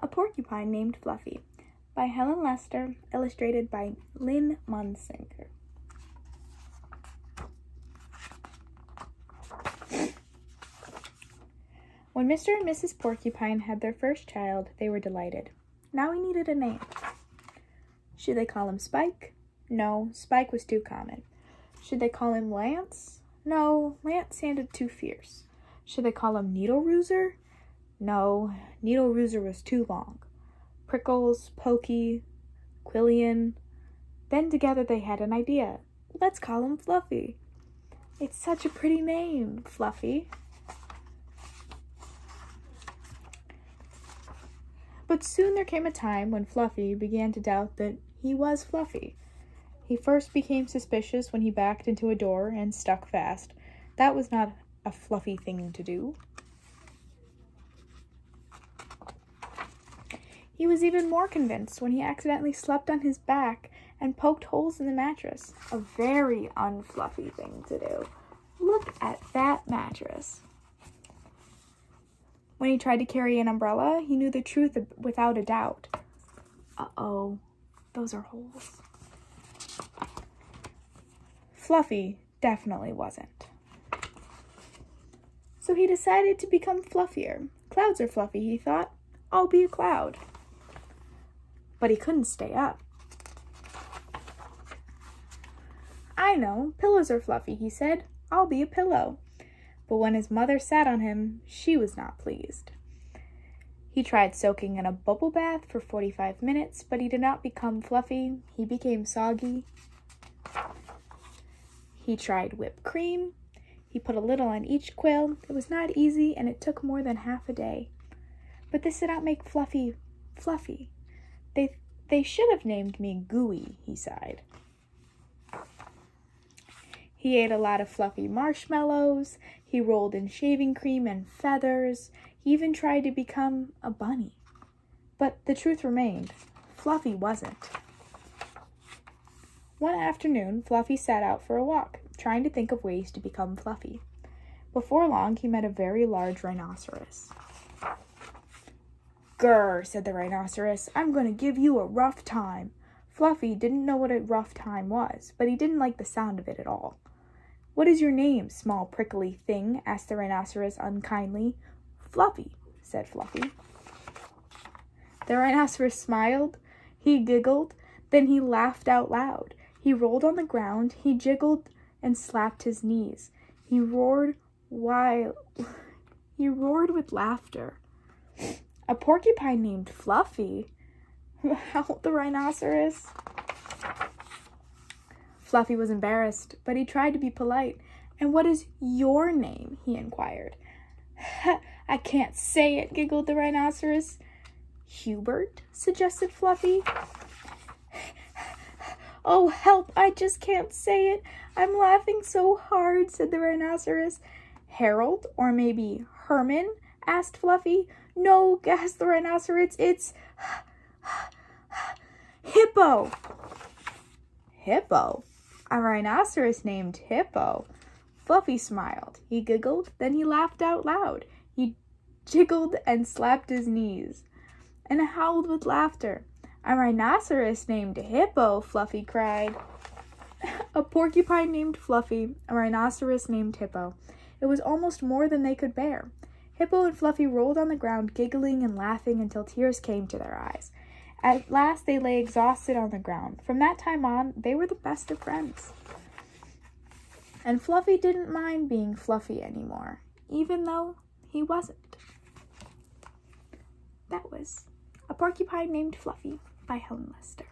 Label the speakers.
Speaker 1: A Porcupine Named Fluffy by Helen Lester, illustrated by Lynn Munsinger. When Mr. and Mrs. Porcupine had their first child, they were delighted. Now he needed a name. Should they call him Spike? No, Spike was too common. Should they call him Lance? No, Lance sounded too fierce. Should they call him Needle Rooser? No, Needle Rooser was too long. Prickles, Pokey, Quillian. Then together they had an idea. Let's call him Fluffy. It's such a pretty name, Fluffy. But soon there came a time when Fluffy began to doubt that he was Fluffy. He first became suspicious when he backed into a door and stuck fast. That was not a Fluffy thing to do. He was even more convinced when he accidentally slept on his back and poked holes in the mattress. A very unfluffy thing to do. Look at that mattress. When he tried to carry an umbrella, he knew the truth without a doubt. Uh-oh, those are holes. Fluffy definitely wasn't. So he decided to become fluffier. Clouds are fluffy, he thought. I'll be a cloud. But he couldn't stay up. I know, pillows are fluffy, he said. I'll be a pillow. But when his mother sat on him, she was not pleased. He tried soaking in a bubble bath for 45 minutes, but he did not become fluffy. He became soggy. He tried whipped cream. He put a little on each quill. It was not easy, and it took more than half a day. But this did not make Fluffy fluffy. They should have named me Gooey, he sighed. He ate a lot of fluffy marshmallows. He rolled in shaving cream and feathers. He even tried to become a bunny. But the truth remained, Fluffy wasn't. One afternoon, Fluffy set out for a walk, trying to think of ways to become fluffy. Before long, he met a very large rhinoceros. Grr, said the rhinoceros, I'm going to give you a rough time. Fluffy didn't know what a rough time was, but he didn't like the sound of it at all. What is your name, small prickly thing? Asked the rhinoceros unkindly. Fluffy, said Fluffy. The rhinoceros smiled, he giggled, then he laughed out loud. He rolled on the ground, he jiggled and slapped his knees. He roared with laughter. A porcupine named Fluffy? Howled the rhinoceros. Fluffy was embarrassed, but he tried to be polite. And what is your name? He inquired. I can't say it, giggled the rhinoceros. Hubert? Suggested Fluffy. Oh, help, I just can't say it. I'm laughing so hard, said the rhinoceros. Harold, or maybe Herman? Asked Fluffy. No, gasped the rhinoceros, it's Hippo. Hippo? A rhinoceros named Hippo. Fluffy smiled. He giggled, then he laughed out loud. He jiggled and slapped his knees and howled with laughter. A rhinoceros named Hippo, Fluffy cried. A porcupine named Fluffy, a rhinoceros named Hippo. It was almost more than they could bear. Hippo and Fluffy rolled on the ground, giggling and laughing until tears came to their eyes. At last they lay exhausted on the ground. From that time on, they were the best of friends. And Fluffy didn't mind being fluffy anymore, even though he wasn't. That was A Porcupine Named Fluffy by Helen Lester.